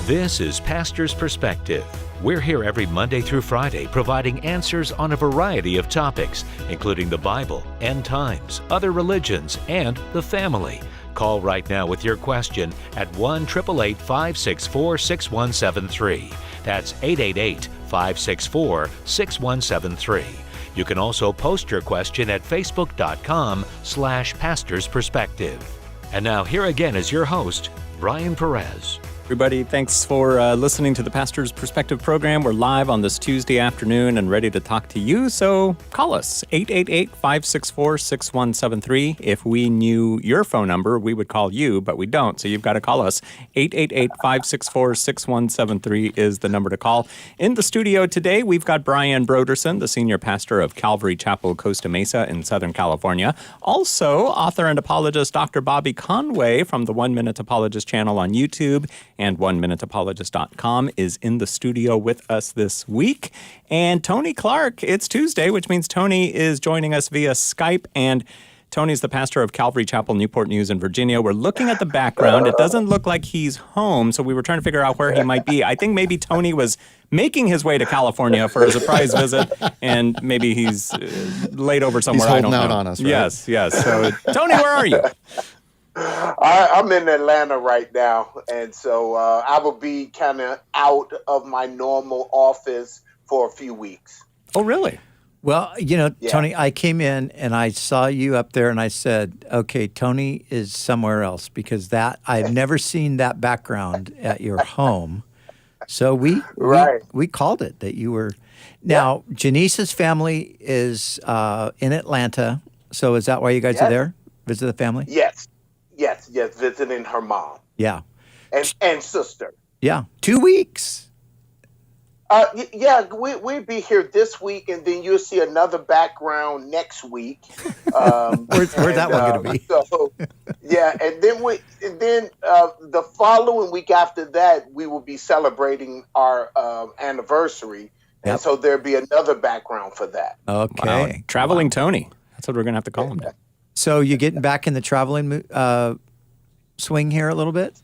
This is Pastor's Perspective. We're here every Monday through Friday providing answers on a variety of topics, including the Bible, end times, other religions, and the family. Call right now with your question at 1-888-564-6173. That's 888-564-6173. You can also post your question at facebook.com/Pastor's Perspective. And now here again is your host, Brian Perez. Everybody, thanks for listening to the Pastor's Perspective program. We're live on this Tuesday afternoon and ready to talk to you, so call us, 888-564-6173. If we knew your phone number, we would call you, but we don't, so you've got to call us. 888-564-6173 is the number to call. In the studio today, we've got Brian Brodersen, the senior pastor of Calvary Chapel, Costa Mesa in Southern California. Also, author and apologist Dr. Bobby Conway from the 1 Minute Apologist channel on YouTube and 1minuteapologist.com is in the studio with us this week. And Tony Clark, it's Tuesday, which means Tony is joining us via Skype. And Tony's the pastor of Calvary Chapel, Newport News in Virginia. We're looking at the background. It doesn't look like he's home, so we were trying to figure out where he might be. I think maybe Tony was making his way to California for a surprise visit, and maybe he's laid over somewhere. He's I don't know. holding out on us, right? Yes. So, Tony, where are you? I'm in Atlanta right now, and so I will be kind of out of my normal office for a few weeks. Oh, really? Well, Tony, I came in and I saw you up there and I said, okay, Tony is somewhere else because I've never seen that background at your home. So we called it that you were. Now, Janice's family is in Atlanta. So is that why you guys are there? Visit the family? Yes, visiting her mom. Yeah. And sister. Yeah. 2 weeks. We'll be here this week, and then you'll see another background next week. Where's that one going to be? So, and then the following week after that, we will be celebrating our anniversary, and so there'll be another background for that. Okay, wow. Traveling Tony. That's what we're going to have to call him now. So you're getting back in the traveling swing here a little bit?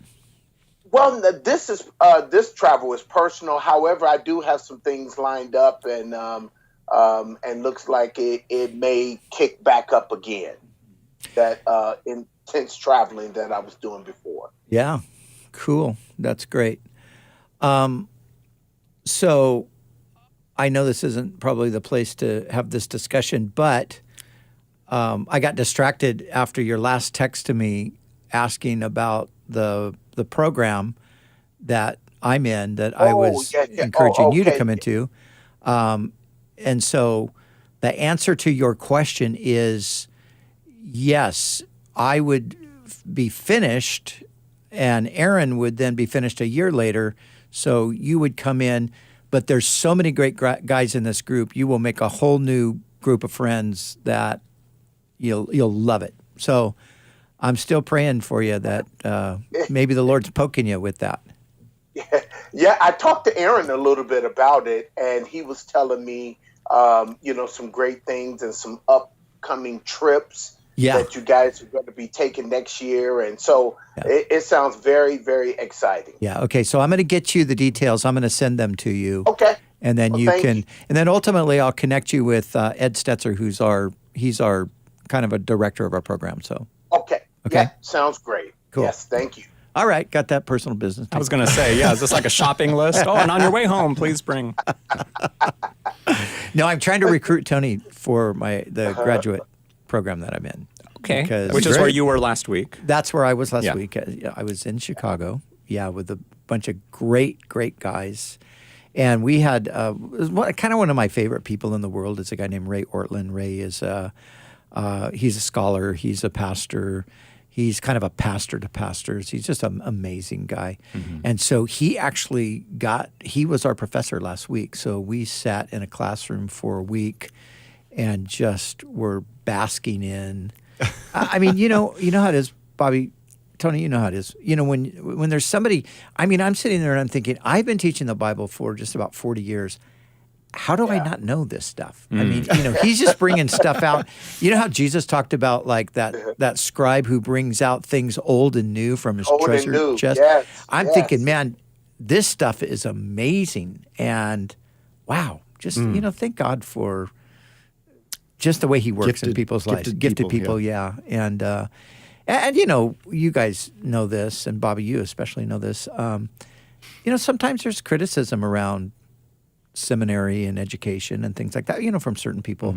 Well, this travel is personal. However, I do have some things lined up, and looks like it may kick back up again. That intense traveling that I was doing before. Yeah, cool. That's great. So I know this isn't probably the place to have this discussion, but I got distracted after your last text to me asking about the program that I'm in that I was encouraging you to come into. And so the answer to your question is yes, I would be finished and Aaron would then be finished a year later. So you would come in, but there's so many great guys in this group. You will make a whole new group of friends that you'll love it. So I'm still praying for you that maybe the Lord's poking you with that. Yeah, I talked to Aaron a little bit about it, and he was telling me, some great things and some upcoming trips that you guys are going to be taking next year. And so it sounds very, very exciting. Yeah. Okay. So I'm going to get you the details. I'm going to send them to you. Okay. And then and then ultimately I'll connect you with Ed Stetzer, he's our kind of a director of our program. So. Okay. Yeah, sounds great. Cool. Yes, thank you. All right, got that personal business. I was going to say, is this like a shopping list? Oh, and on your way home, please bring. No, I'm trying to recruit Tony for the graduate program that I'm in. Okay, which is where you were last week. That's where I was last week. I was in Chicago, with a bunch of great guys. And we had kind of one of my favorite people in the world is a guy named Ray Ortlund. Ray is he's a scholar. He's a pastor. He's kind of a pastor to pastors. He's just an amazing guy. Mm-hmm. And so he was our professor last week. So we sat in a classroom for a week and just were basking in. I mean, you know how it is, Bobby, Tony, you know how it is. When there's somebody, I'm sitting there and I'm thinking, I've been teaching the Bible for just about 40 years. How do I not know this stuff? I mean, he's just bringing stuff out. You know how Jesus talked about like that scribe who brings out things old and new from his treasure chest? Yes, I'm thinking, man, this stuff is amazing. And wow, just, thank God for just the way he works in people's lives. Gifted people, yeah. And you guys know this, and Bobby, you especially know this. Sometimes there's criticism around seminary and education and things like that, from certain people.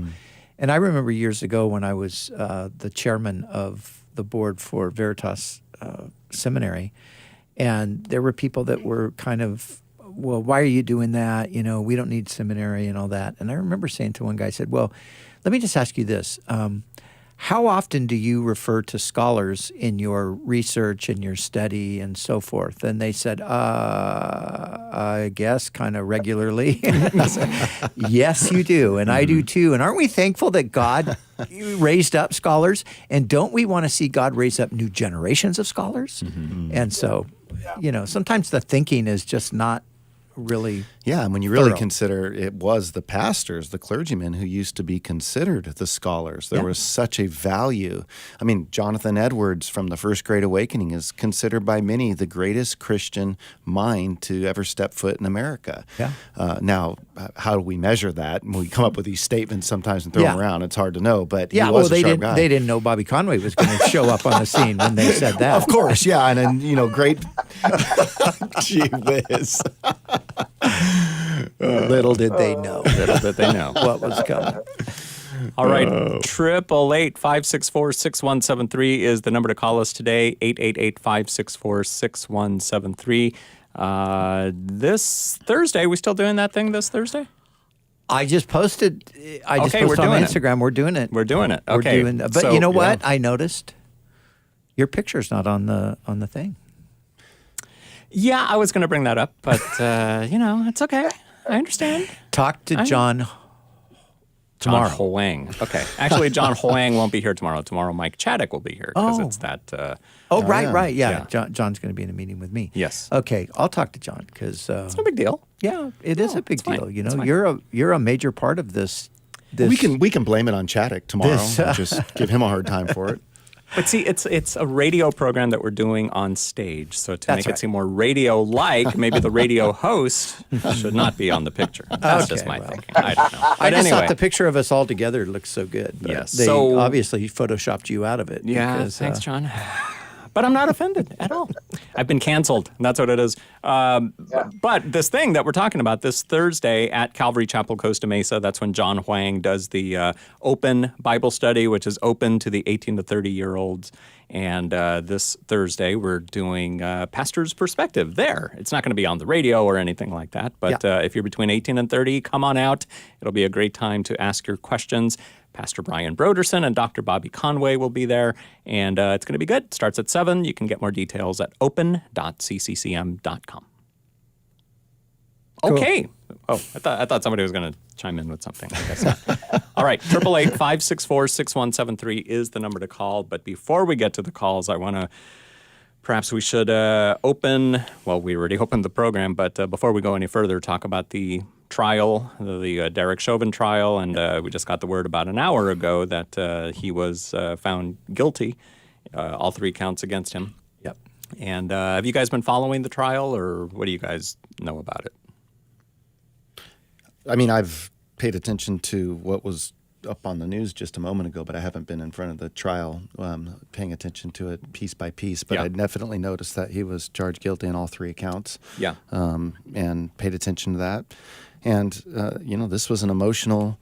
And I remember years ago when I was the chairman of the board for Veritas Seminary, and there were people that were kind of, well, why are you doing that? We don't need seminary and all that. And I remember saying to one guy, I said, well, let me just ask you this. How often do you refer to scholars in your research and your study and so forth? And they said, I guess kind of regularly. I said, yes, you do. And I do too. And aren't we thankful that God raised up scholars? And don't we want to see God raise up new generations of scholars? And so, sometimes the thinking is just not really and when you really thorough. consider it was the pastors, the clergymen who used to be considered the scholars. There was such a value. I mean, Jonathan Edwards from the First Great Awakening is considered by many the greatest Christian mind to ever step foot in America. Now, how do we measure that? We come up with these statements sometimes and throw them around. It's hard to know, but he was a sharp guy. They didn't know Bobby Conway was going to show up on the scene when they said that. Of course, yeah, and great. Gee whiz. Little did they know. Little did they know what was coming. All right, 888-564-6173 is the number to call us today, 888-564-6173. This Thursday, we still doing that thing this Thursday? I just posted on Instagram. We're doing it. We're doing it. Okay. But so, you know what? I noticed your picture's not on the thing. Yeah, I was going to bring that up, but, it's okay. I understand. Talk to John tomorrow. John Huang. Okay. Actually, John Huang won't be here tomorrow. Tomorrow, Mike Chaddick will be here because it's that. Right. Yeah. John's going to be in a meeting with me. Yes. Okay. I'll talk to John because it's no big deal. Yeah, it is a big deal. Fine. You're a major part of this. We can blame it on Chaddick tomorrow. And just give him a hard time for it. But see, it's a radio program that we're doing on stage. So to make it seem more radio-like, maybe the radio host should not be on the picture. That's just my thinking. I don't know. I just thought the picture of us all together looks so good. Yes. They obviously photoshopped you out of it. Yeah, because, thanks, John. But I'm not offended at all. I've been canceled, and that's what it is. But this thing that we're talking about this Thursday at Calvary Chapel, Costa Mesa, that's when John Huang does the open Bible study, which is open to the 18 to 30-year-olds. And this Thursday, we're doing Pastor's Perspective there. It's not going to be on the radio or anything like that. But if you're between 18 and 30, come on out. It'll be a great time to ask your questions. Pastor Brian Brodersen and Dr. Bobby Conway will be there, and it's going to be good. It starts at 7. You can get more details at open.cccm.com. Cool. Okay. Oh, I thought somebody was going to chime in with something. I guess not. All right. 888-564-6173 is the number to call. But before we get to the calls, perhaps we should open, well, we already opened the program, but before we go any further, talk about the trial, the Derek Chauvin trial, and we just got the word about an hour ago that he was found guilty, all 3 counts against him. Yep. And have you guys been following the trial, or what do you guys know about it? I mean, I've paid attention to what was up on the news just a moment ago, but I haven't been in front of the trial paying attention to it piece by piece. But I definitely noticed that he was charged guilty on all 3 accounts. Yeah. And paid attention to that. And, this was an emotional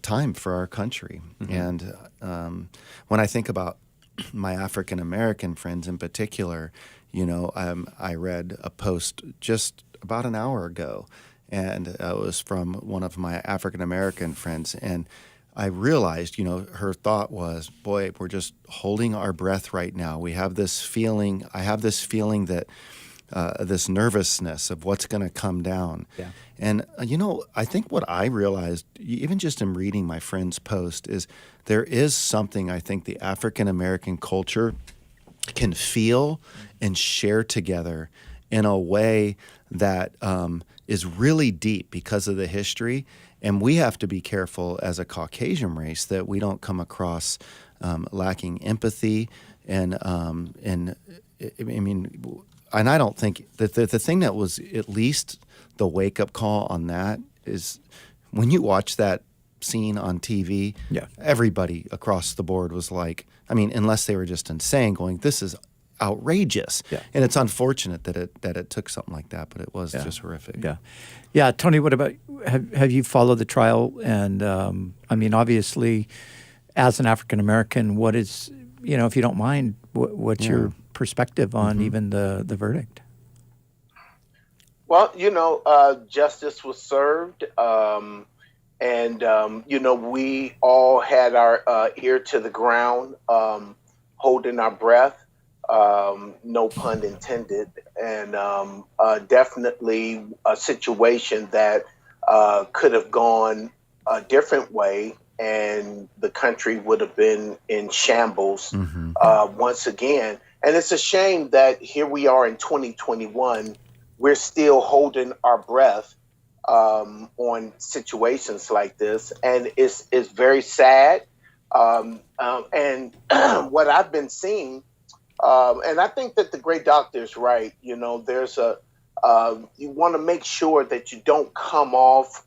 time for our country. Mm-hmm. And when I think about my African-American friends in particular, I read a post just about an hour ago, and it was from one of my African-American friends. And I realized, her thought was, boy, we're just holding our breath right now. We have this feeling, I have this feeling that this nervousness of what's going to come down. Yeah. And, I think what I realized, even just in reading my friend's post, is there is something I think the African-American culture can feel and share together in a way that is really deep because of the history. And we have to be careful as a Caucasian race that we don't come across lacking empathy. And I mean, and I don't think that the thing that was at least the wake-up call on that is when you watch that scene on TV, everybody across the board was like, I mean, unless they were just insane, going, this is outrageous. Yeah. And it's unfortunate that it took something like that, but it was just horrific. Yeah. Tony, what about, have you followed the trial? And I mean, obviously, as an African-American, what is, if you don't mind, what's your perspective on even the verdict? Well, justice was served. And we all had our ear to the ground, holding our breath, no pun intended. And definitely a situation that could have gone a different way, and the country would have been in shambles once again. And it's a shame that here we are in 2021, we're still holding our breath on situations like this, and it's very sad. And what I've been seeing, and I think that the great doctor is right. There's you want to make sure that you don't come off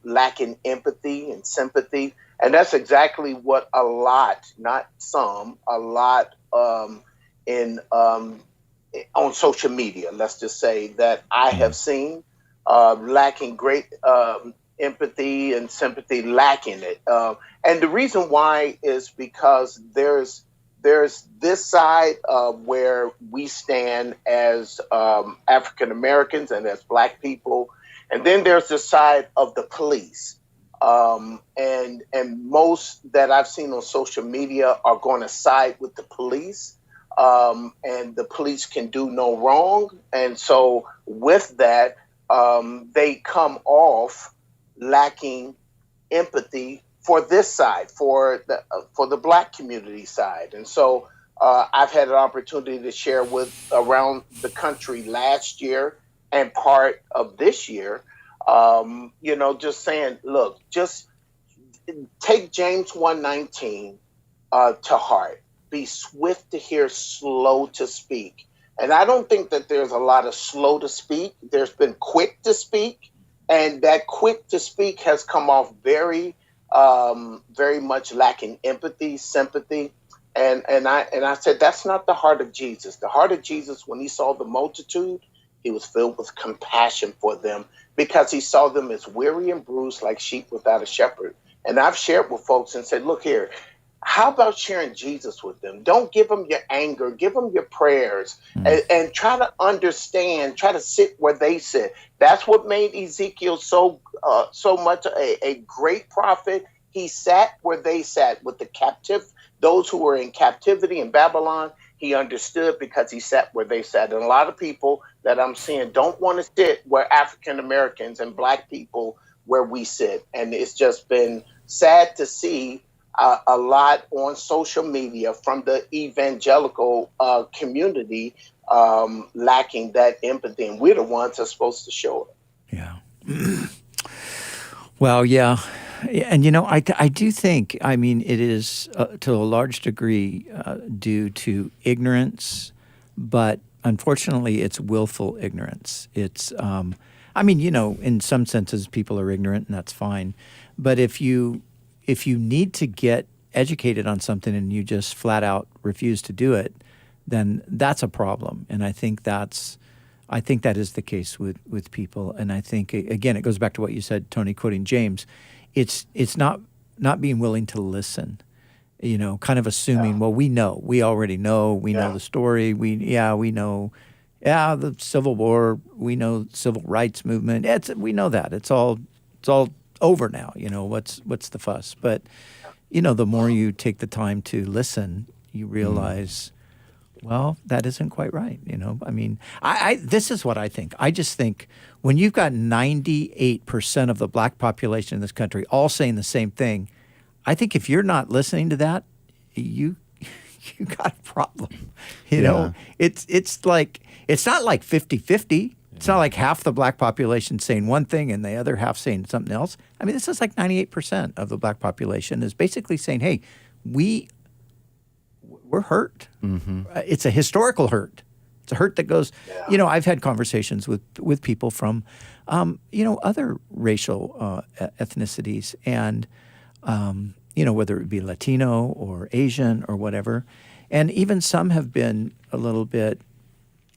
lacking empathy and sympathy, and that's exactly what a lot, not some, a lot on social media, let's just say, that I have seen. Lacking great empathy and sympathy, lacking it. And the reason why is because there's this side where we stand as African Americans and as Black people, and then there's the side of the police. And most that I've seen on social media are going to side with the police. And the police can do no wrong. And so with that, they come off lacking empathy for this side, for the Black community side. And so I've had an opportunity to share with around the country last year and part of this year, just saying, look, just take James 1:19 to heart. Be swift to hear, slow to speak. And I don't think that there's a lot of slow to speak. There's been quick to speak. And that quick to speak has come off very, very much lacking empathy, sympathy. And I said, that's not the heart of Jesus. The heart of Jesus, when he saw the multitude, he was filled with compassion for them because he saw them as weary and bruised like sheep without a shepherd. And I've shared with folks and said, look here, how about sharing Jesus with them? Don't give them your anger, give them your prayers, and try to understand, try to sit where they sit. That's what made Ezekiel so much a great prophet. He sat where they sat with the captive, those who were in captivity in Babylon. He understood because he sat where they sat. And a lot of people that I'm seeing don't want to sit where African Americans and Black people where we sit. And it's just been sad to see a lot on social media from the evangelical community lacking that empathy, and we're the ones that's supposed to show it. Yeah. Well, yeah. And, I do think, it is to a large degree due to ignorance, but unfortunately it's willful ignorance. It's, in some senses people are ignorant and that's fine. But if you need to get educated on something and you just flat out refuse to do it, then that's a problem. And I think that is the case with people. And I think, again, it goes back to what you said, Tony, quoting James. It's not being willing to listen, kind of assuming, well, we already know, we know the story. We know, the Civil War, we know civil rights movement. We know that. It's all over now. What's the fuss? But the more you take the time to listen, you realize, well, that isn't quite right. This is what I think. I just think when you've got 98% of the Black population in this country all saying the same thing, I think if you're not listening to that, you got a problem. It's like, it's not like 50-50. It's not like half the Black population saying one thing and the other half saying something else. This is like 98% of the Black population is basically saying, hey, we're hurt. Mm-hmm. It's a historical hurt. It's a hurt that goes, I've had conversations with people from, other racial ethnicities and, whether it be Latino or Asian or whatever. And even some have been a little bit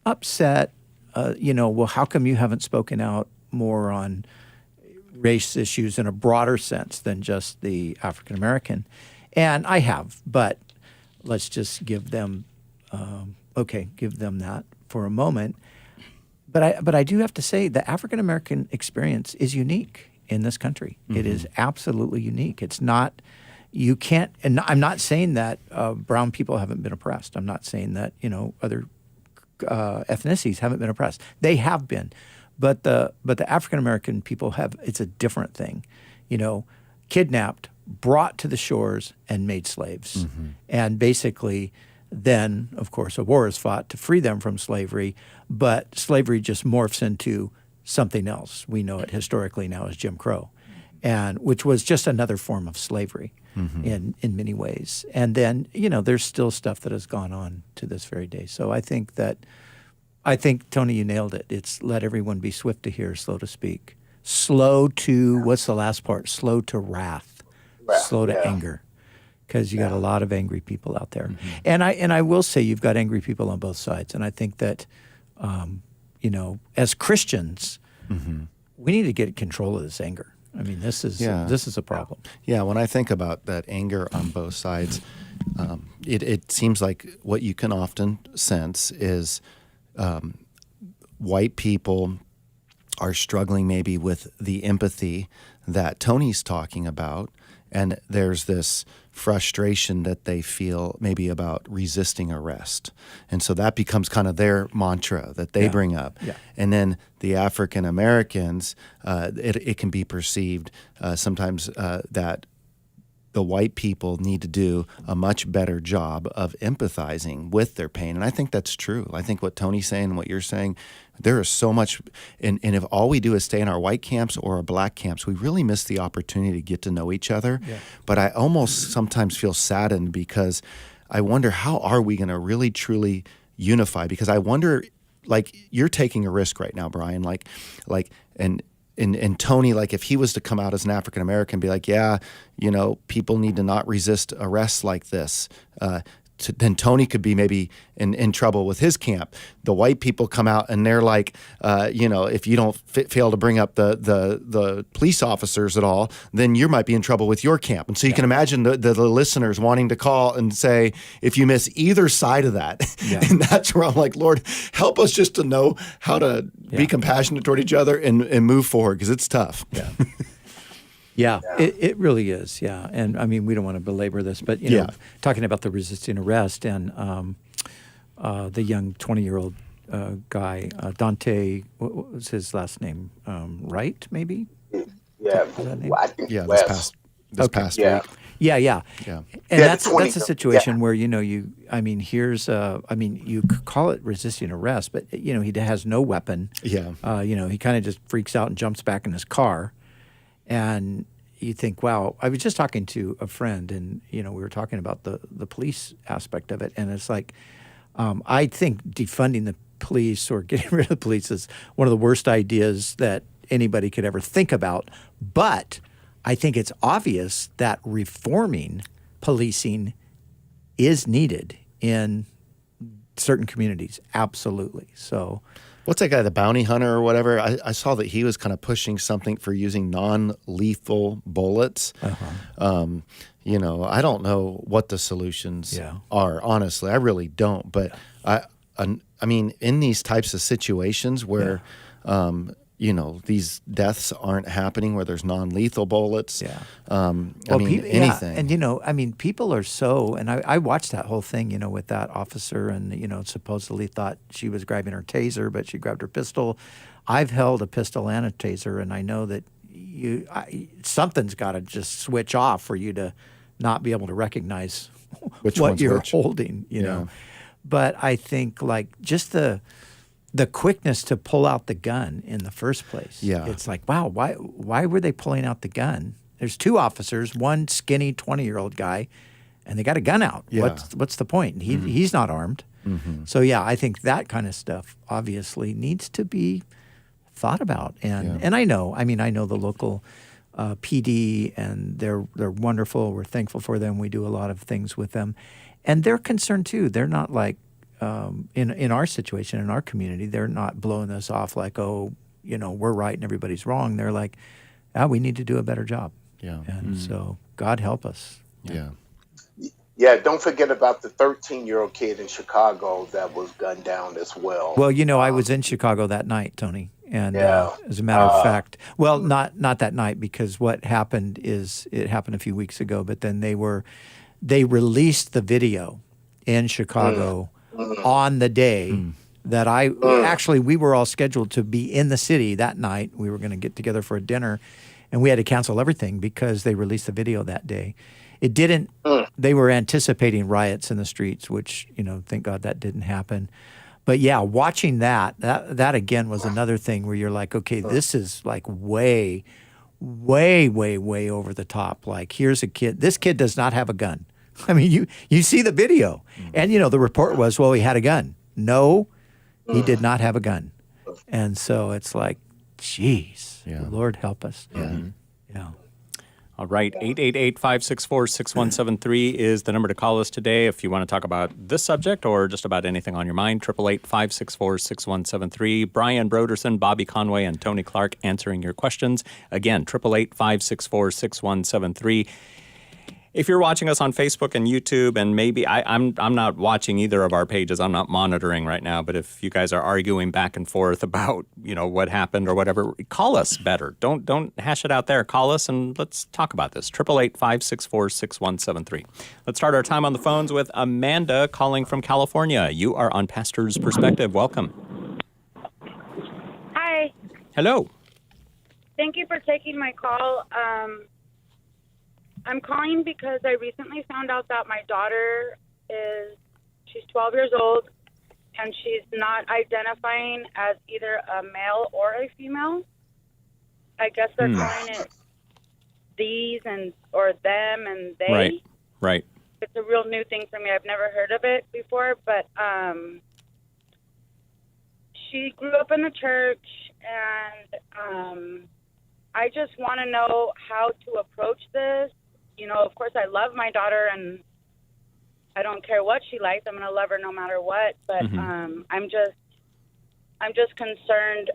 upset, well, how come you haven't spoken out more on race issues in a broader sense than just the African American? And I have, but let's just give them that for a moment. But I do have to say the African American experience is unique in this country. Mm-hmm. It is absolutely unique. It's not, you can't, and I'm not saying that brown people haven't been oppressed. I'm not saying that, other ethnicities haven't been oppressed. They have been. But the African American people have, it's a different thing. Kidnapped, brought to the shores, and made slaves. Mm-hmm. And basically, then, of course, a war is fought to free them from slavery, but slavery just morphs into something else. We know it historically now as Jim Crow, and which was just another form of slavery in many ways. And then, there's still stuff that has gone on to this very day. So I think, Tony, you nailed it. It's let everyone be swift to hear, slow to speak. Slow to, what's the last part? Slow to wrath, slow to anger. Because you got a lot of angry people out there. Mm-hmm. And I will say you've got angry people on both sides. And I think that, as Christians, we need to get control of this anger. I mean, this is a problem. Yeah, when I think about that anger on both sides, it seems like what you can often sense is white people are struggling maybe with the empathy that Tony's talking about, and there's this frustration that they feel maybe about resisting arrest. And so that becomes kind of their mantra that they bring up. Yeah. And then the African Americans, it can be perceived sometimes that the white people need to do a much better job of empathizing with their pain. And I think that's true. I think what Tony's saying and what you're saying, there is so much, and if all we do is stay in our white camps or our black camps, we really miss the opportunity to get to know each other. Yeah. But I almost sometimes feel saddened because I wonder, how are we going to really truly unify? Because I wonder, like, you're taking a risk right now, Brian, and Tony, like, if he was to come out as an African American, be like, people need to not resist arrests like this, then Tony could be maybe in trouble with his camp. The white people come out and they're like, if you don't fail to bring up the police officers at all, then you might be in trouble with your camp. And so you can imagine the listeners wanting to call and say, if you miss either side of that, and that's where I'm like, Lord, help us just to know how to be compassionate toward each other and move forward, because it's tough. Yeah. Yeah, it really is, yeah. And, I mean, we don't want to belabor this, but, talking about the resisting arrest and the young 20-year-old guy, Dante, what was his last name? Wright, maybe? Yeah. I think this past week. Yeah. And that's a situation where, you could call it resisting arrest, but, he has no weapon. Yeah. He kind of just freaks out and jumps back in his car. And you think, wow, I was just talking to a friend, and, we were talking about the police aspect of it. And it's like, I think defunding the police or getting rid of the police is one of the worst ideas that anybody could ever think about. But I think it's obvious that reforming policing is needed in certain communities. Absolutely. So... What's that guy, the bounty hunter or whatever? I saw that he was kind of pushing something for using non-lethal bullets. Uh-huh. I don't know what the solutions are, honestly. I really don't. But, I mean, in these types of situations where, these deaths aren't happening, where there's non-lethal bullets, anything. Yeah. And, people are so, and I watched that whole thing, with that officer and, supposedly thought she was grabbing her taser, but she grabbed her pistol. I've held a pistol and a taser, and I know that something's got to just switch off for you to not be able to recognize what you're holding, know. But I think, just the quickness to pull out the gun in the first place. Yeah. It's like, wow, why were they pulling out the gun? There's two officers, one skinny 20-year-old guy, and they got a gun out. Yeah. What's the point? He's not armed. So, yeah, I think that kind of stuff obviously needs to be thought about. And I know the local PD, and they're wonderful. We're thankful for them. We do a lot of things with them. And they're concerned, too. They're not like, in our situation, in our community, they're not blowing us off like, oh, we're right and everybody's wrong. They're like, we need to do a better job. Yeah. And so God help us. Yeah. Yeah, don't forget about the 13-year-old kid in Chicago that was gunned down as well. Well, I was in Chicago that night, Tony. And as a matter of fact, well, not that night, because what happened is it happened a few weeks ago, but then they released the video in Chicago on the day that actually, we were all scheduled to be in the city that night. We were going to get together for a dinner, and we had to cancel everything because they released the video that day. It didn't, they were anticipating riots in the streets, which, thank God that didn't happen. But yeah, watching that again was another thing where you're like, okay, this is like way, way, way, way over the top. Like, here's a kid, this kid does not have a gun. I mean, you see the video, and the report was, well, he had a gun. No, he did not have a gun. And so it's like, geez, Lord help us. Yeah. All right, 888-564-6173 is the number to call us today if you want to talk about this subject or just about anything on your mind. 888-564-6173. Brian Brodersen, Bobby Conway, and Tony Clark answering your questions. Again, 888-564-6173. If you're watching us on Facebook and YouTube, and maybe I'm not watching either of our pages, I'm not monitoring right now, but if you guys are arguing back and forth about, what happened or whatever, call us better. Don't hash it out there. Call us and let's talk about this. 888-564-6173. Let's start our time on the phones with Amanda calling from California. You are on Pastor's Perspective. Welcome. Hi. Hello. Thank you for taking my call. I'm calling because I recently found out that my daughter she's 12 years old, and she's not identifying as either a male or a female. I guess they're calling it these or them and they. Right. It's a real new thing for me. I've never heard of it before, but she grew up in the church, and I just want to know how to approach this. Of course, I love my daughter, and I don't care what she likes. I'm going to love her no matter what. But I'm just concerned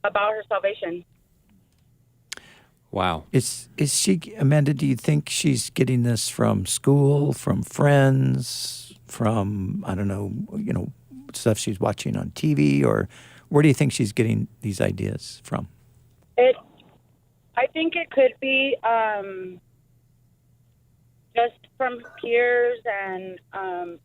about her salvation. Wow. Is she, Amanda? Do you think she's getting this from school, from friends, from stuff she's watching on TV, or where do you think she's getting these ideas from? I think it could be just from peers, and I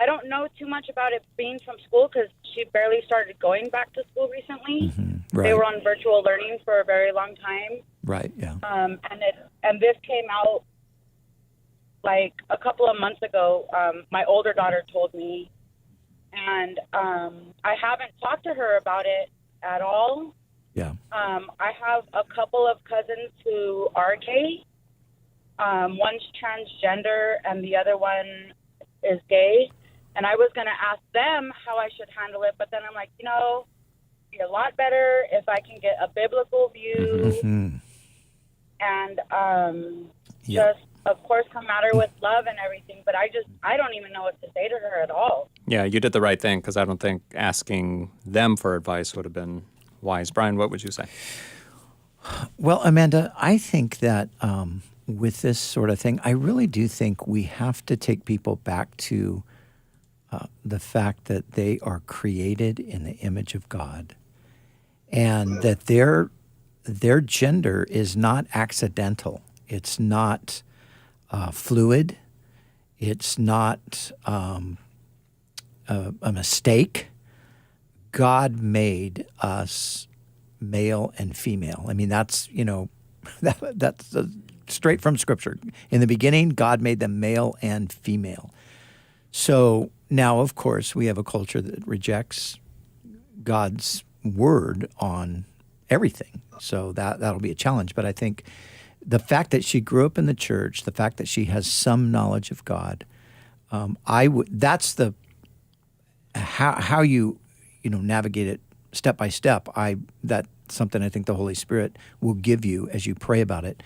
don't know too much about it being from school because she barely started going back to school recently. Right. They were on virtual learning for a very long time. Right. Yeah. And this came out like a couple of months ago. My older daughter told me, and I haven't talked to her about it at all. Yeah. I have a couple of cousins who are gay. One's transgender and the other one is gay. And I was going to ask them how I should handle it, but then I'm like, be a lot better if I can get a biblical view and just, of course, come at her with love and everything. But I don't even know what to say to her at all. Yeah, you did the right thing, because I don't think asking them for advice would have been wise. Brian, what would you say? Well, Amanda, I think that with this sort of thing, I really do think we have to take people back to the fact that they are created in the image of God, and that their gender is not accidental. It's not fluid. It's not a mistake. God made us male and female. I mean, that's that's straight from Scripture. In the beginning, God made them male and female. So now, of course, we have a culture that rejects God's word on everything. So that'll be a challenge. But I think the fact that she grew up in the church, the fact that she has some knowledge of God, That's the how you navigate it step by step. That's something I think the Holy Spirit will give you as you pray about it.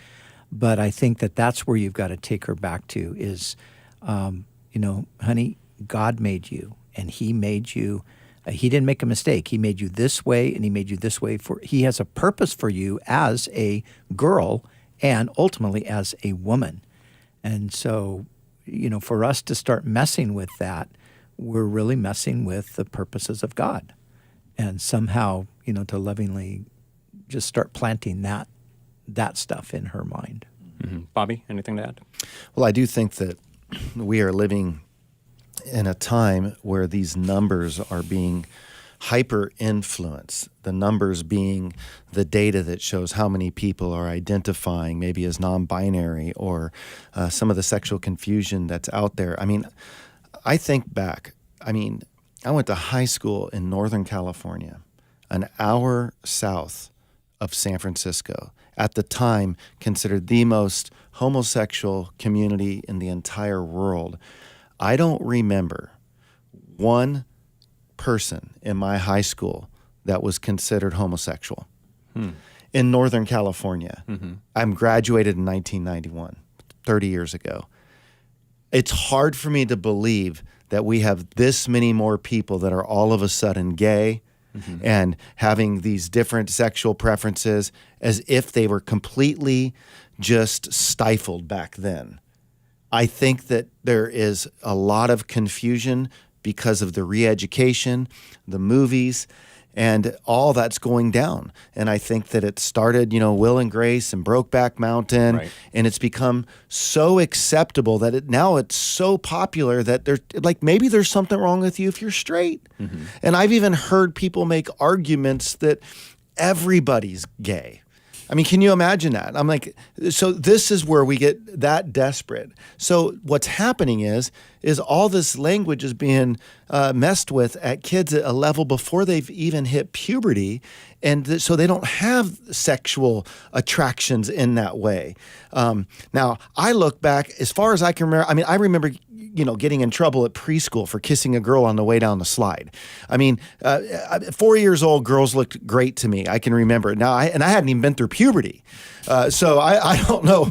But I think that's where you've got to take her back to is, honey, God made you, and He made you. He didn't make a mistake. He made you this way, and He made you this way. He has a purpose for you as a girl and ultimately as a woman. And so, for us to start messing with that, we're really messing with the purposes of God. And somehow, to lovingly just start planting that stuff in her mind. Mm-hmm. Bobby, anything to add? Well, I do think that we are living in a time where these numbers are being hyper-influenced, the numbers being the data that shows how many people are identifying maybe as non-binary or some of the sexual confusion that's out there. I mean, I think back. I went to high school in Northern California, an hour south of San Francisco, at the time considered the most homosexual community in the entire world. I don't remember one person in my high school that was considered homosexual in Northern California. Mm-hmm. I'm graduated in 1991, 30 years ago. It's hard for me to believe that we have this many more people that are all of a sudden gay and having these different sexual preferences as if they were completely just stifled back then. I think that there is a lot of confusion because of the re-education, the movies, and all that's going down. And I think that it started, Will and Grace and Brokeback Mountain, right. And it's become so acceptable that now it's so popular that maybe there's something wrong with you if you're straight. Mm-hmm. And I've even heard people make arguments that everybody's gay. Can you imagine that? I'm like, so this is where we get that desperate. So what's happening is all this language is being messed with at kids at a level before they've even hit puberty. And so they don't have sexual attractions in that way. Now, I look back, as far as I can remember, I remember getting in trouble at preschool for kissing a girl on the way down the slide. 4 years old, girls looked great to me. I can remember it. Now, I hadn't even been through puberty. So I don't know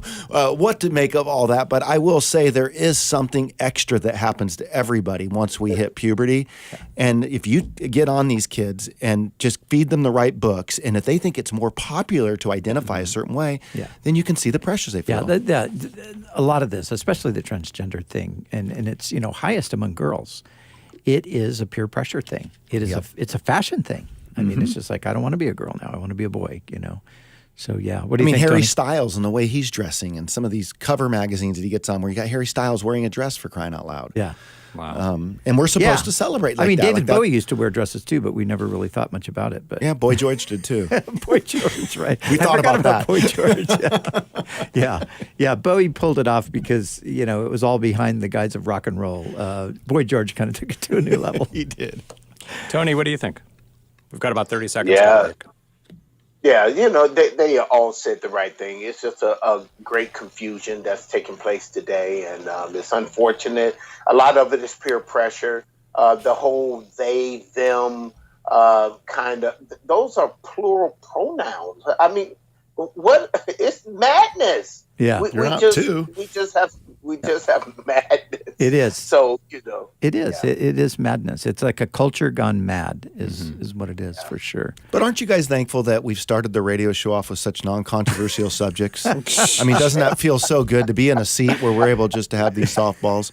what to make of all that, but I will say there is something extra that happens to everybody once we hit puberty. And if you get on these kids and just feed them the right books, and if they think it's more popular to identify a certain way, then you can see the pressures they feel. Yeah, a lot of this, especially the transgender thing, and it's highest among girls. It is a peer pressure thing. It is it's a fashion thing. It's just like, I don't want to be a girl now. I want to be a boy. So what do you think, Harry Tony? Styles and the way he's dressing, and some of these cover magazines that he gets on, where you got Harry Styles wearing a dress, for crying out loud. Yeah. Wow. And we're supposed to celebrate like that. David Bowie used to wear dresses too, but we never really thought much about it. But yeah, Boy George did too. Boy George, right? We thought about that. Boy George. Yeah. Bowie pulled it off because it was all behind the guise of rock and roll. Boy George kind of took it to a new level. He did. Tony, what do you think? We've got about 30 seconds. Yeah, they all said the right thing. It's just a great confusion that's taking place today, and it's unfortunate. A lot of it is peer pressure. The whole they, them kind of, those are plural pronouns. What? It's madness. Yeah, we just have madness. It is. So it is. Yeah. It is madness. It's like a culture gone mad. Is what it is for sure. But aren't you guys thankful that we've started the radio show off with such non-controversial subjects? Doesn't that feel so good to be in a seat where we're able just to have these softballs?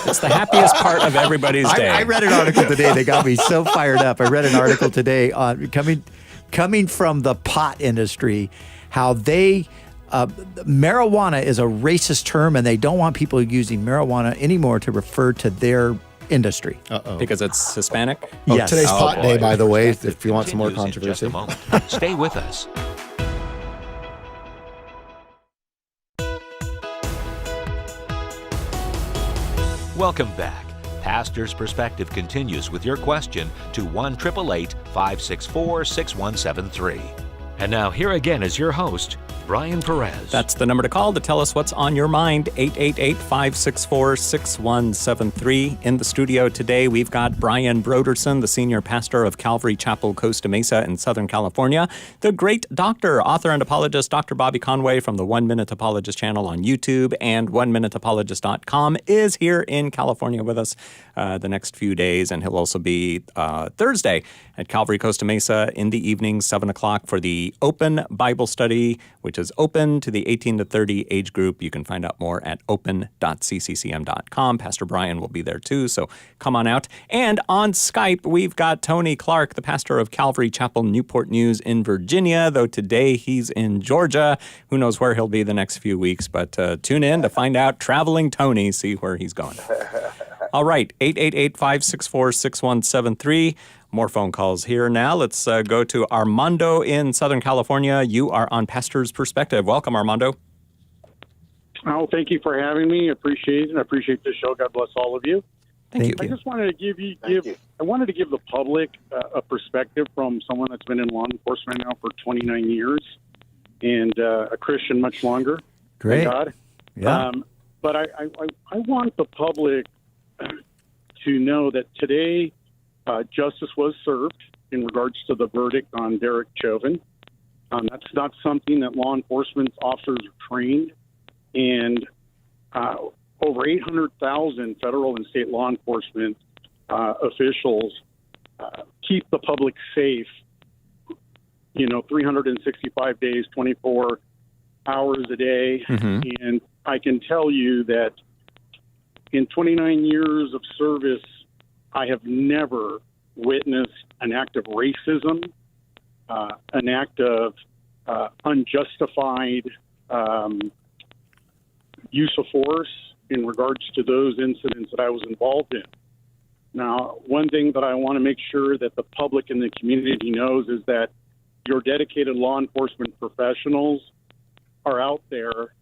It's the happiest part of everybody's day. I read an article today that got me so fired up. I read an article today on coming from the pot industry, how they. Marijuana is a racist term, and they don't want people using marijuana anymore to refer to their industry. Uh-oh. Because it's Hispanic? Yes. Today's pot day, by the way, if you want some more Continues in just a controversy. moment. Stay with us. Welcome back. Pastor's Perspective continues with your question to 1-888-564-6173. And now here again is your host, Brian Perez. That's the number to call to tell us what's on your mind, 888-564-6173. In the studio today, we've got Brian Brodersen, the senior pastor of Calvary Chapel, Costa Mesa in Southern California, the great doctor, author, and apologist, Dr. Bobby Conway from the 1 Minute Apologist channel on YouTube, and 1minuteapologist.com is here in California with us the next few days, and he'll also be Thursday at Calvary Costa Mesa in the evening, 7 o'clock, for the Open Bible Study, which is open to the 18 to 30 age group. You can find out more at open.cccm.com. Pastor Brian will be there too, so come on out. And on Skype, we've got Tony Clark, the pastor of Calvary Chapel, Newport News in Virginia, though today he's in Georgia. Who knows where he'll be the next few weeks, but tune in to find out. Traveling Tony, see where he's going. All right, 888-564-6173. More phone calls here now. Let's go to Armando in Southern California. You are on Pastor's Perspective. Welcome, Armando. Oh, thank you for having me. Appreciate it. I appreciate the show. God bless all of you. Thank you. I just wanted to give the public a perspective from someone that's been in law enforcement now for 29 years and a Christian much longer. Great. Thank God. Yeah. But I want the public to know that today justice was served in regards to the verdict on Derek Chauvin. That's not something that law enforcement officers are trained, and over 800,000 federal and state law enforcement officials keep the public safe, 365 days, 24 hours a day. Mm-hmm. And I can tell you that in 29 years of service, I have never witnessed an act of racism, an act of unjustified use of force in regards to those incidents that I was involved in. Now, one thing that I want to make sure that the public and the community knows is that your dedicated law enforcement professionals are out there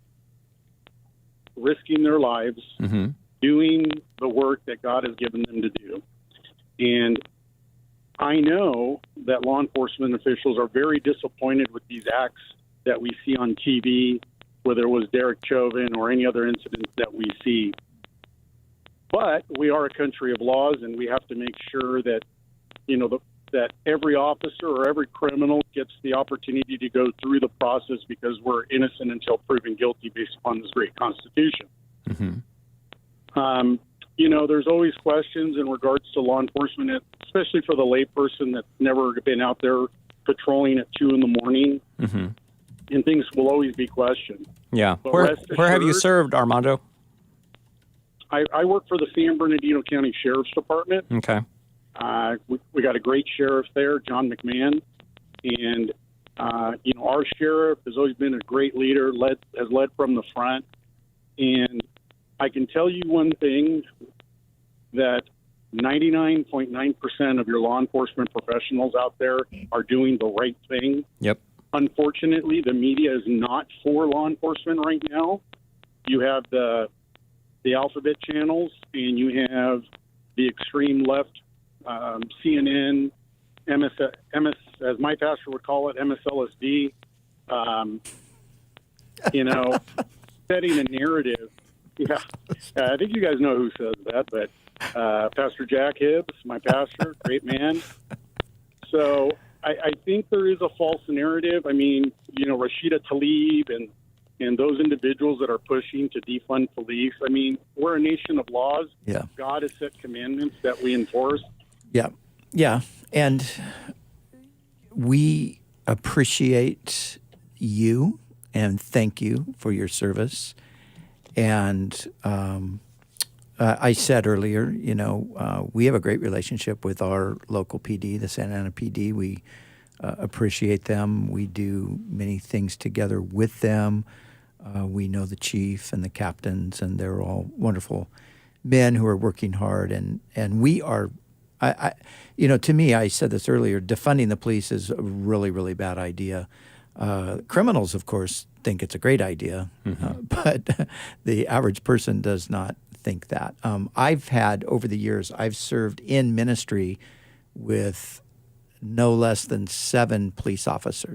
risking their lives, mm-hmm. doing the work that God has given them to do. And I know that law enforcement officials are very disappointed with these acts that we see on TV, whether it was Derek Chauvin or any other incidents that we see. But we are a country of laws, and we have to make sure that, that every officer or every criminal gets the opportunity to go through the process, because we're innocent until proven guilty based upon this great Constitution. Mm-hmm. There's always questions in regards to law enforcement, especially for the layperson that's never been out there patrolling at 2 a.m. Mm-hmm. And things will always be questioned. Yeah. Where have you served, Armando? I work for the San Bernardino County Sheriff's Department. Okay. We got a great sheriff there, John McMahon. And, our sheriff has always been a great leader, has led from the front. And I can tell you one thing, that 99.9% of your law enforcement professionals out there are doing the right thing. Yep. Unfortunately, the media is not for law enforcement right now. You have the alphabet channels, and you have the extreme left, CNN, MS, as my pastor would call it, MSLSD, setting a narrative. Yeah, I think you guys know who says that, but Pastor Jack Hibbs, my pastor, great man. So I think there is a false narrative. I mean, Rashida Tlaib and those individuals that are pushing to defund police. I mean, we're a nation of laws. Yeah. God has set commandments that we enforce. Yeah. Yeah. And we appreciate you and thank you for your service. And I said earlier, we have a great relationship with our local PD, the Santa Ana PD. We appreciate them. We do many things together with them. We know the chief and the captains, and they're all wonderful men who are working hard. And we are, to me, I said this earlier, defunding the police is a really, really bad idea. Criminals, of course, think it's a great idea, mm-hmm. But the average person does not think that. I've had, over the years, I've served in ministry with no less than 7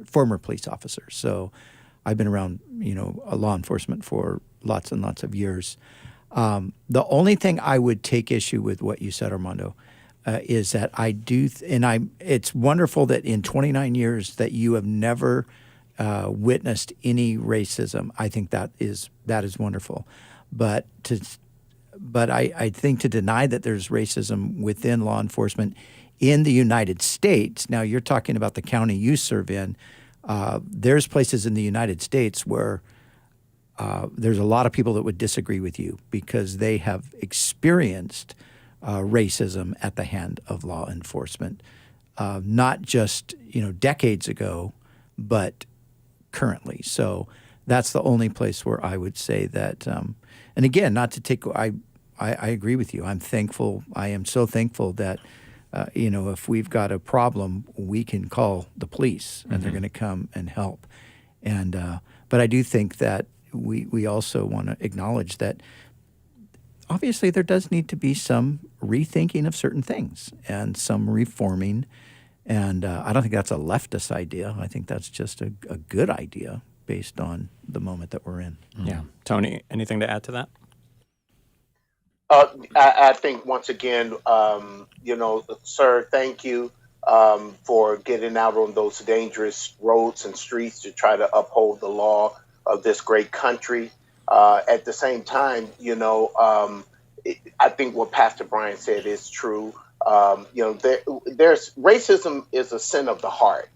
former police officers. So I've been around, law enforcement for lots and lots of years. The only thing I would take issue with what you said, Armando, is that I do, it's wonderful that in 29 years that you have never witnessed any racism. I think that is wonderful. But I think to deny that there's racism within law enforcement in the United States, now you're talking about the county you serve in, there's places in the United States where there's a lot of people that would disagree with you because they have experienced racism at the hand of law enforcement, not just decades ago, but currently. So that's the only place where I would say that. And again, not to take. I agree with you. I'm thankful. I am so thankful that if we've got a problem, we can call the police and they're going to come and help. And but I do think that we also want to acknowledge that obviously there does need to be some rethinking of certain things and some reforming. And I don't think that's a leftist idea. I think that's just a good idea based on the moment that we're in. Yeah. Tony, anything to add to that? I think once again, sir, thank you for getting out on those dangerous roads and streets to try to uphold the law of this great country. At the same time, I think what Pastor Brian said is true. There's racism is a sin of the heart.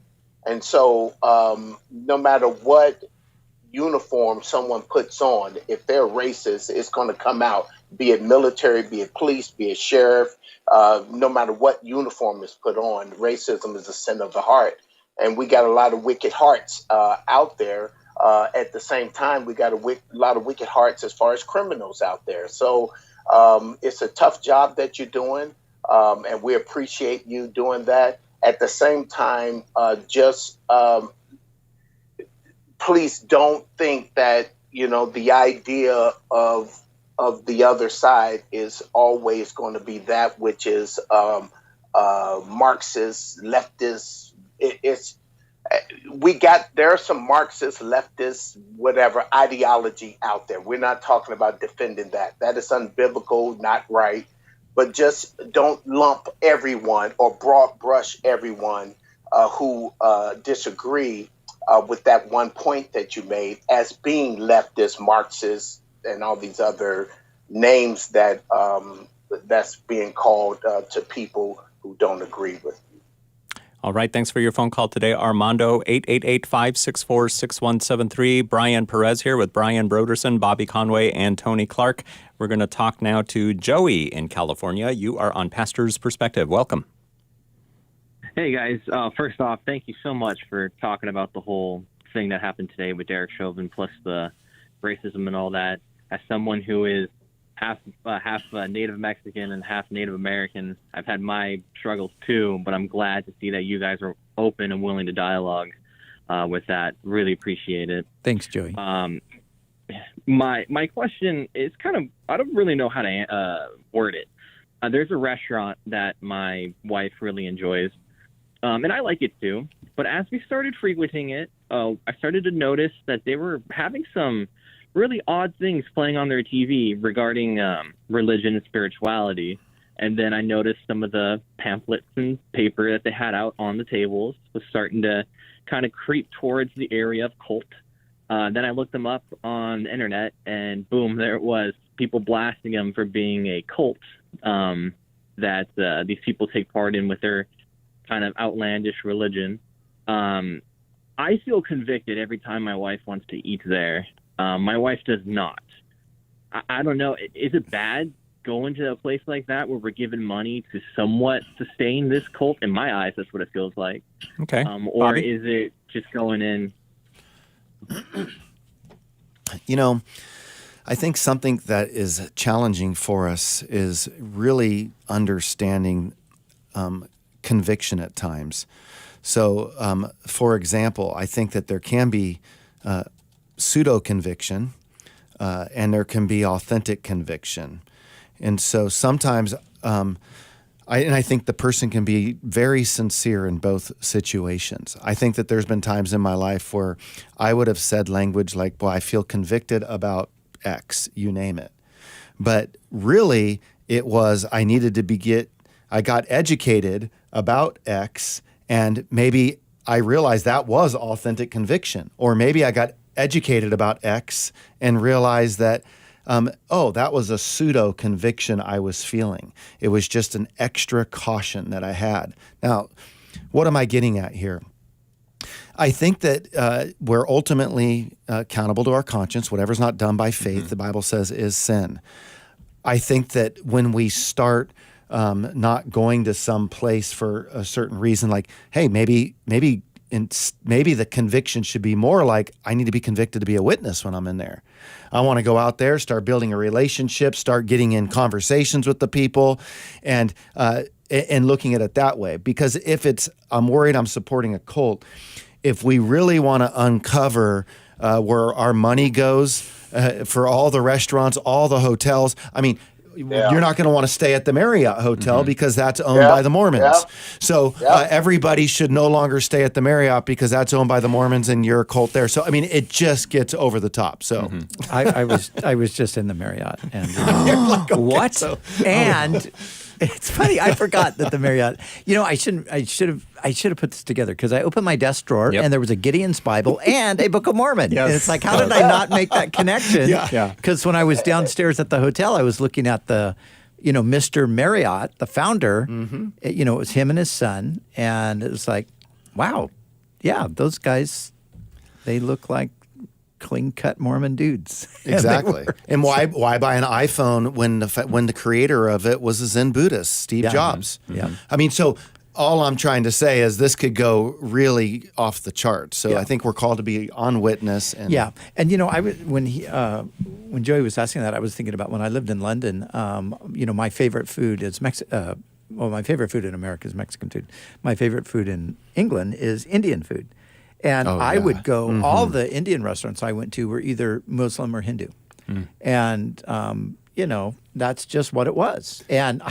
And so no matter what uniform someone puts on, if they're racist, it's going to come out, be it military, be it police, be it sheriff, no matter what uniform is put on, racism is a sin of the heart. And we got a lot of wicked hearts out there. At the same time, we got a lot of wicked hearts as far as criminals out there. So it's a tough job that you're doing, and we appreciate you doing that. At the same time, please don't think that, the idea of the other side is always going to be that which is Marxist, leftist. There are some Marxist, leftist, whatever ideology out there. We're not talking about defending that. That is unbiblical, not right. But just don't lump everyone or broad brush everyone who disagree with that one point that you made as being leftist, Marxist, and all these other names that that's being called to people who don't agree with you. All right, thanks for your phone call today, Armando. 888-564-6173. Brian Perez here with Brian Brodersen, Bobby Conway, and Tony Clark. We're going to talk now to Joey in California. You are on Pastor's Perspective. Welcome. Hey, guys. First off, thank you so much for talking about the whole thing that happened today with Derek Chauvin, plus the racism and all that. As someone who is half Native Mexican and half Native American, I've had my struggles too, but I'm glad to see that you guys are open and willing to dialogue with that. Really appreciate it. Thanks, Joey. My question is I don't really know how to word it. There's a restaurant that my wife really enjoys, and I like it too. But as we started frequenting it, I started to notice that they were having some really odd things playing on their TV regarding religion and spirituality. And then I noticed some of the pamphlets and paper that they had out on the tables was starting to kind of creep towards the area of cult. Then I looked them up on the internet, and boom, there it was, people blasting them for being a cult that these people take part in with their kind of outlandish religion. I feel convicted every time my wife wants to eat there. My wife does not. I don't know. Is it bad going to a place like that where we're given money to somewhat sustain this cult? In my eyes, that's what it feels like. Okay. Or Bobby? Is it just going in? I think something that is challenging for us is really understanding conviction at times. So, for example, I think that there can be pseudo-conviction and there can be authentic conviction. And so sometimes I think the person can be very sincere in both situations. I think that there's been times in my life where I would have said language like, "Well, I feel convicted about X," you name it. But really, it was I needed to I got educated about X, and maybe I realized that was authentic conviction. Or maybe I got educated about X and realized that, that was a pseudo conviction I was feeling. It was just an extra caution that I had. Now, what am I getting at here? I think that we're ultimately accountable to our conscience. Whatever's not done by faith, the Bible says, is sin. I think that when we start not going to some place for a certain reason, like, hey, maybe the conviction should be more like, I need to be convicted to be a witness when I'm in there. I want to go out there, start building a relationship, start getting in conversations with the people, and looking at it that way. Because if I'm worried I'm supporting a cult, if we really want to uncover where our money goes for all the restaurants, all the hotels, I mean, you're not going to want to stay at the Marriott Hotel because that's owned by the Mormons. Yeah. So everybody should no longer stay at the Marriott because that's owned by the Mormons and you're a cult there. So, I mean, it just gets over the top. So I was just in the Marriott. And like, okay, what? So, and it's funny. I forgot that the Marriott, I should have put this together because I opened my desk drawer and there was a Gideon's Bible and a Book of Mormon. Yes. And it's like, how did I not make that connection? Because when I was downstairs at the hotel, I was looking at the, Mr. Marriott, the founder, it was him and his son. And it was like, wow, yeah, those guys, they look like clean-cut Mormon dudes. Exactly. And why buy an iPhone when the creator of it was a Zen Buddhist, Steve Jobs? Yeah. I mean, so all I'm trying to say is this could go really off the charts. So I think we're called to be on witness. And when Joey was asking that, I was thinking about when I lived in London. My favorite food is my favorite food in America is Mexican food. My favorite food in England is Indian food. And I would go, all the Indian restaurants I went to were either Muslim or Hindu. And, that's just what it was. And,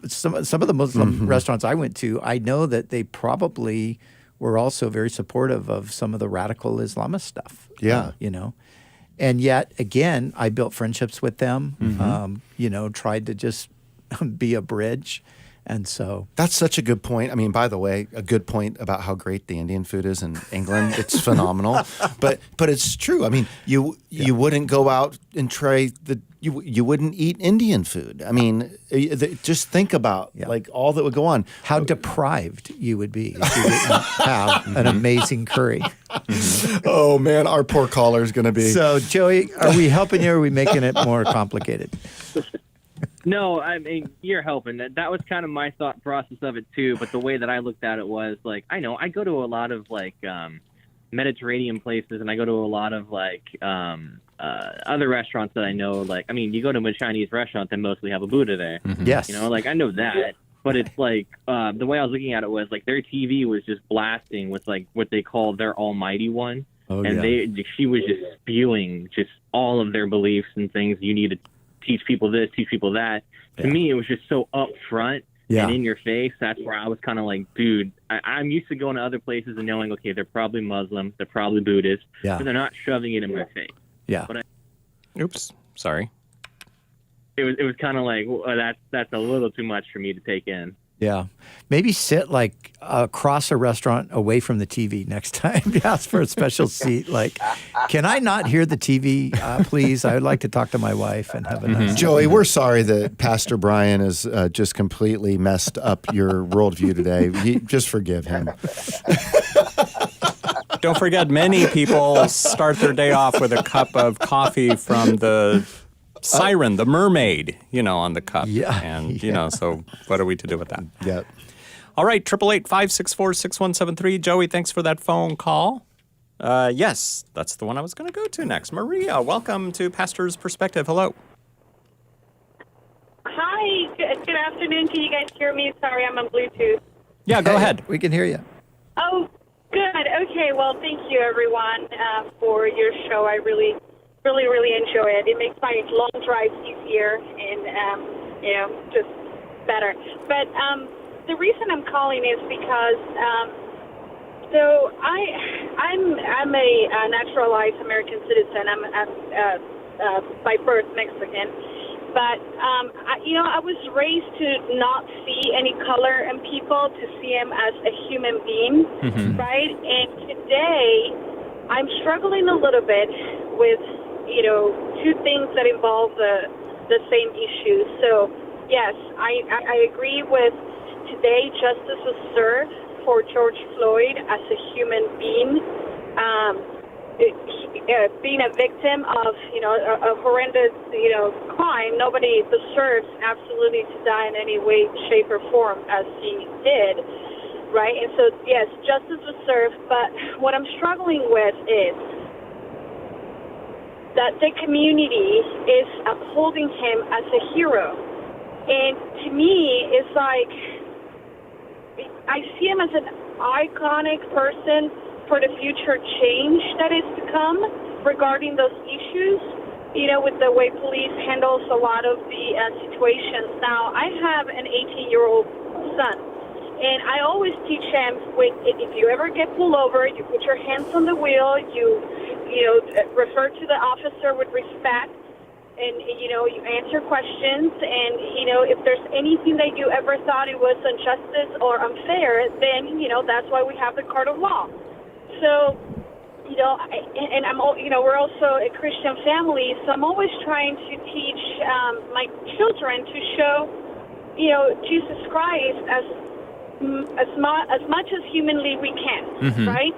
some of the Muslim restaurants I went to, I know that they probably were also very supportive of some of the radical Islamist stuff. Yeah. And yet, again, I built friendships with them, tried to just be a bridge. And so that's such a good point. I mean, by the way, a good point about how great the Indian food is in England. It's phenomenal, but it's true. I mean, you wouldn't go out and try you wouldn't eat Indian food. I mean, just think about like all that would go on. How deprived you would be if you didn't have an amazing curry. Oh man, our poor caller is going to be. So Joey, are we helping you or are we making it more complicated? No, I mean, you're helping. That was kind of my thought process of it, too. But the way that I looked at it was, like, I know I go to a lot of, like, Mediterranean places, and I go to a lot of, like, other restaurants that I know. Like, I mean, you go to a Chinese restaurant, they mostly have a Buddha there. Yes. I know that. But it's like, the way I was looking at it was, like, their TV was just blasting with, like, what they call their almighty one. Oh, and she was just spewing just all of their beliefs and things you need to teach people this, teach people that. To me, it was just so upfront and in your face. That's where I was kind of like, dude, I'm used to going to other places and knowing, okay, they're probably Muslim, they're probably Buddhist, but they're not shoving it in my face. Yeah. But Oops, sorry. It was kind of like, well, that's a little too much for me to take in. Yeah. Maybe sit like across a restaurant away from the TV next time. Ask for a special seat. Like, can I not hear the TV, please? I would like to talk to my wife and have a nice Joey, we're sorry that Pastor Brian has just completely messed up your worldview today. Just forgive him. Don't forget, many people start their day off with a cup of coffee from the siren, the mermaid, on the cup. Yeah. And, so what are we to do with that? Yeah. All right, 888-564-6173. Joey, thanks for that phone call. Yes, that's the one I was going to go to next. Maria, welcome to Pastor's Perspective. Hello. Hi, good afternoon. Can you guys hear me? Sorry, I'm on Bluetooth. Yeah, go ahead. We can hear you. Oh, good. Okay, well, thank you, everyone, for your show. I really enjoy it. It makes my long drives easier and, just better. But the reason I'm calling is because so I'm a naturalized American citizen. I'm by birth Mexican. But, I was raised to not see any color in people, to see them as a human being, right? And today, I'm struggling a little bit with, two things that involve the same issue. So, yes, I agree with today justice was served for George Floyd as a human being. Being a victim of, a horrendous, crime, nobody deserves absolutely to die in any way, shape, or form as he did, right? And so, yes, justice was served, but what I'm struggling with is that the community is upholding him as a hero. And to me, it's like, I see him as an iconic person for the future change that is to come regarding those issues, with the way police handles a lot of the situations. Now, I have an 18-year-old son, and I always teach him, if you ever get pulled over, you put your hands on the wheel, you refer to the officer with respect, and, you answer questions, and, if there's anything that you ever thought it was injustice or unfair, then, that's why we have the court of law. So, and I'm, we're also a Christian family, so I'm always trying to teach my children to show, Jesus Christ as much as humanly we can, right?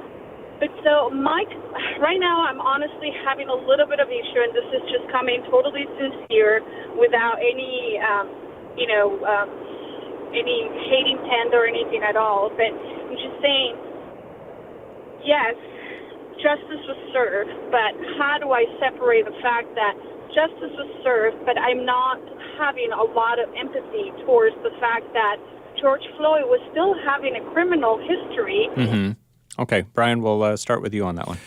But so, right now I'm honestly having a little bit of issue, and this is just coming totally sincere, without any, any hate intent or anything at all. But I'm just saying, yes, justice was served, but how do I separate the fact that justice was served, but I'm not having a lot of empathy towards the fact that George Floyd was still having a criminal history. Okay, Brian, we'll start with you on that one.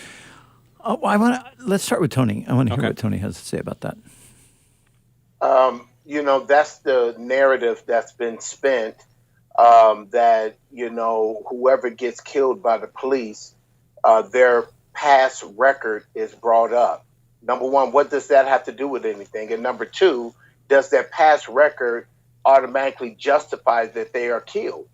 Let's start with Tony. I want to hear what Tony has to say about that. That's the narrative that's been spent, that, whoever gets killed by the police, their past record is brought up. Number one, what does that have to do with anything? And number two, does their past record automatically justify that they are killed?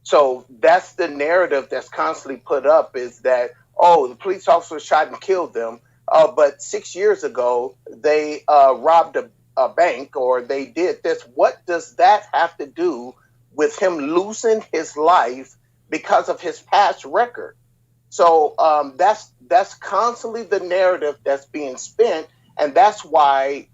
So that's the narrative that's constantly put up, is that, the police officer shot and killed them, but 6 years ago they robbed a bank, or they did this. What does that have to do with him losing his life because of his past record? So that's constantly the narrative that's being spent, and that's why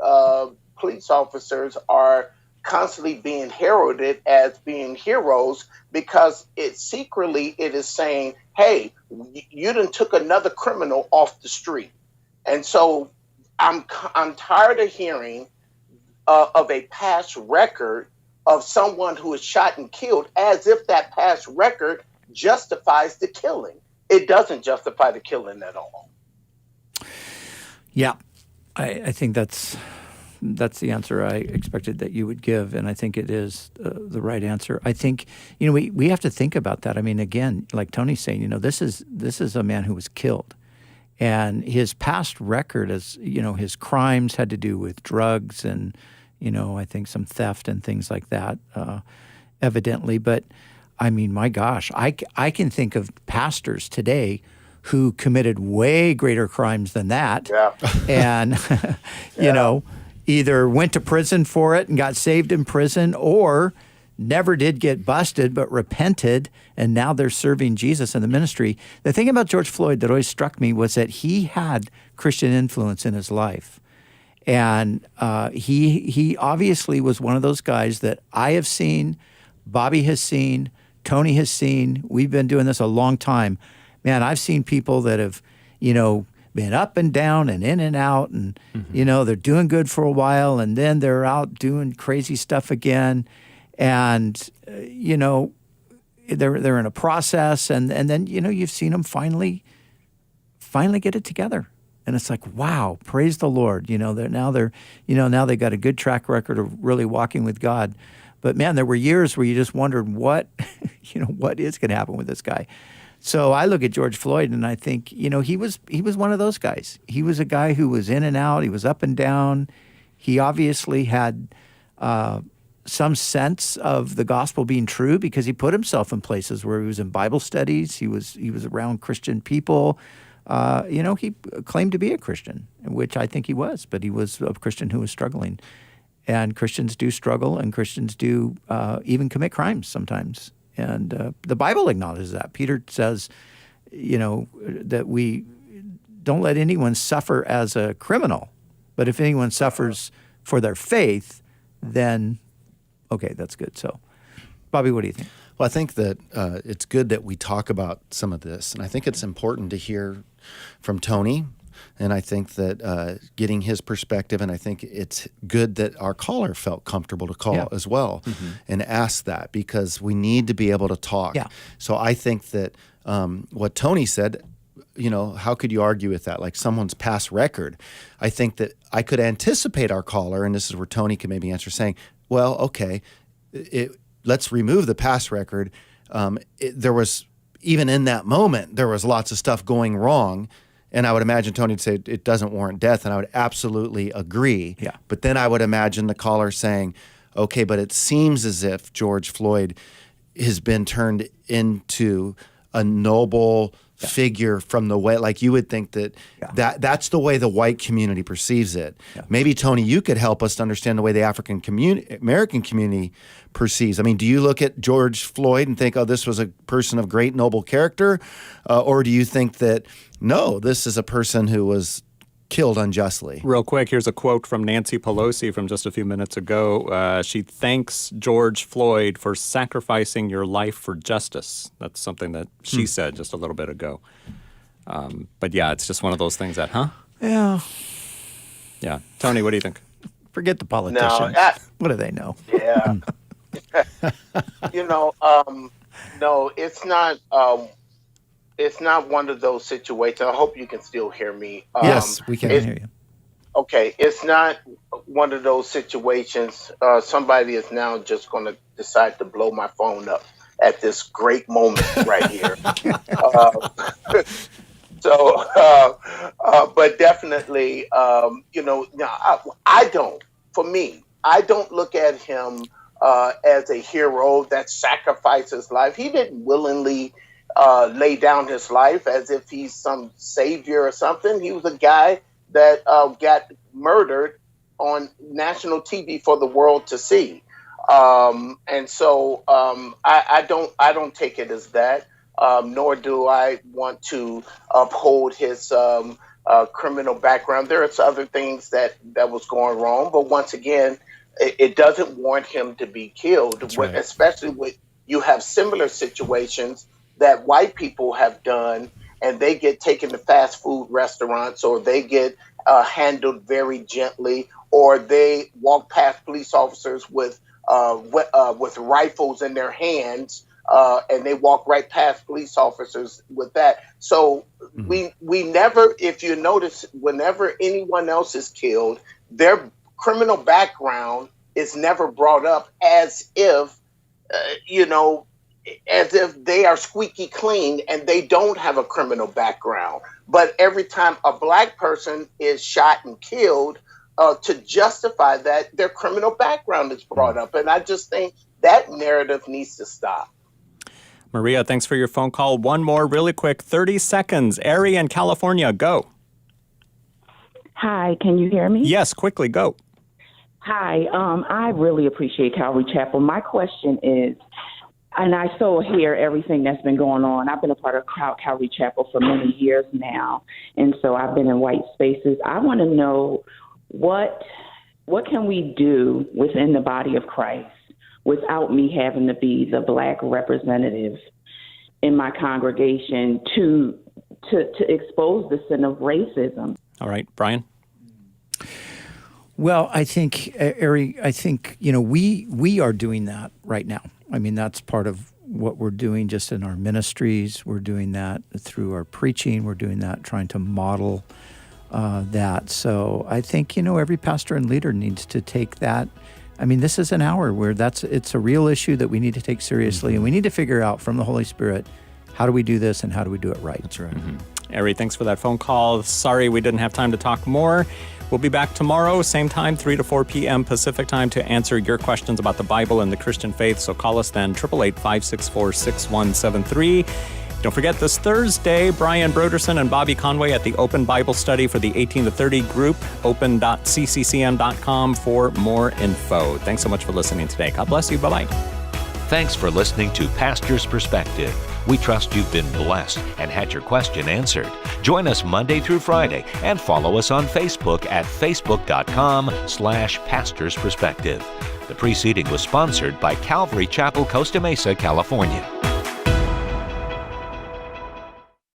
police officers are constantly being heralded as being heroes, because it is saying, hey, you done took another criminal off the street. And so I'm tired of hearing of a past record of someone who is shot and killed as if that past record justifies the killing. It doesn't justify the killing at all. Yeah, I think that's the answer I expected that you would give, and I think it is the right answer. I think, we have to think about that. I mean, again, like Tony's saying, this is a man who was killed, and his past record is, his crimes had to do with drugs and, I think some theft and things like that, evidently. But I mean, my gosh, I can think of pastors today who committed way greater crimes than that, and either went to prison for it and got saved in prison, or never did get busted but repented, and now they're serving Jesus in the ministry. The thing about George Floyd that always struck me was that he had Christian influence in his life. And he obviously was one of those guys that I have seen, Bobby has seen, Tony has seen. We've been doing this a long time. Man, I've seen people that have, been up and down and in and out, and they're doing good for a while, and then they're out doing crazy stuff again, and they're in a process, and then you've seen them finally get it together, and it's like, wow, praise the Lord. Now they got a good track record of really walking with God. But man, there were years where you just wondered what is going to happen with this guy. So I look at George Floyd and I think, he was one of those guys. He was a guy who was in and out. He was up and down. He obviously had some sense of the gospel being true because he put himself in places where he was in Bible studies. He was around Christian people. He claimed to be a Christian, which I think he was, but he was a Christian who was struggling. And Christians do struggle, and Christians do even commit crimes sometimes. And the Bible acknowledges that. Peter says, that we don't let anyone suffer as a criminal, but if anyone suffers for their faith, then, okay, that's good. So, Bobby, what do you think? Well, I think that it's good that we talk about some of this, and I think it's important to hear from Tony, and I think that getting his perspective, and I think it's good that our caller felt comfortable to call as well and ask that, because we need to be able to talk. Yeah. So I think that what Tony said, how could you argue with that? Like someone's past record. I think that I could anticipate our caller, and this is where Tony can maybe answer, saying, well, okay, let's remove the past record. There was, even in that moment, there was lots of stuff going wrong. And I would imagine Tony would say it doesn't warrant death, and I would absolutely agree. Yeah. But then I would imagine the caller saying, okay, but it seems as if George Floyd has been turned into a noble figure from the way, like you would think that's the way the white community perceives it. Yeah. Maybe, Tony, you could help us to understand the way the African American community perceives. I mean, do you look at George Floyd and think, oh, this was a person of great noble character? Or do you think that, no, this is a person who was killed unjustly? Real quick, here's a quote from Nancy Pelosi from just a few minutes ago. She thanks George Floyd for sacrificing your life for justice. That's something that she said just a little bit ago. But yeah, it's just one of those things that, Yeah. Yeah. Tony, what do you think? Forget the politicians. What do they know? Yeah. No, it's not. It's not one of those situations. I hope you can still hear me. Yes, we can hear you. Okay, it's not one of those situations. Somebody is now just going to decide to blow my phone up at this great moment right here. But definitely, I don't. For me, I don't look at him as a hero that sacrifices life. He didn't willingly lay down his life as if he's some savior or something. He was a guy that got murdered on national TV for the world to see. And so I don't take it as that, nor do I want to uphold his criminal background. There are other things that was going wrong, but once again, it doesn't warrant him to be killed, right. Especially when you have similar situations that white people have done, and they get taken to fast food restaurants, or they get handled very gently, or they walk past police officers with rifles in their hands, and they walk right past police officers with that. So we never, if you notice, whenever anyone else is killed, their criminal background is never brought up as if, as if they are squeaky clean and they don't have a criminal background. But every time a black person is shot and killed, to justify that, their criminal background is brought up. And I just think that narrative needs to stop. Maria, thanks for your phone call. One more really quick, 30 seconds. Ari in California, go. Hi, can you hear me? Yes, quickly, go. Hi, I really appreciate Calvary Chapel. My question is, and I so hear everything that's been going on. I've been a part of Calvary Chapel for many years now, and so I've been in white spaces. I want to know what can we do within the body of Christ without me having to be the black representative in my congregation to expose the sin of racism. All right, Brian? Well, I think, Ari, we are doing that right now. I mean, that's part of what we're doing just in our ministries. We're doing that through our preaching. We're doing that, trying to model that. So I think, every pastor and leader needs to take that I mean, this is an hour where it's a real issue that we need to take seriously, and we need to figure out from the Holy Spirit, how do we do this and how do we do it right? That's right. Ari, thanks for that phone call. Sorry we didn't have time to talk more. We'll be back tomorrow, same time, 3 to 4 p.m. Pacific time, to answer your questions about the Bible and the Christian faith. So call us then, 888-564-6173. Don't forget, this Thursday, Brian Brodersen and Bobby Conway at the Open Bible Study for the 18 to 30 group, open.cccm.com for more info. Thanks so much for listening today. God bless you. Bye-bye. Thanks for listening to Pastor's Perspective. We trust you've been blessed and had your question answered. Join us Monday through Friday and follow us on Facebook at facebook.com/pastorsperspective. The preceding was sponsored by Calvary Chapel, Costa Mesa, California.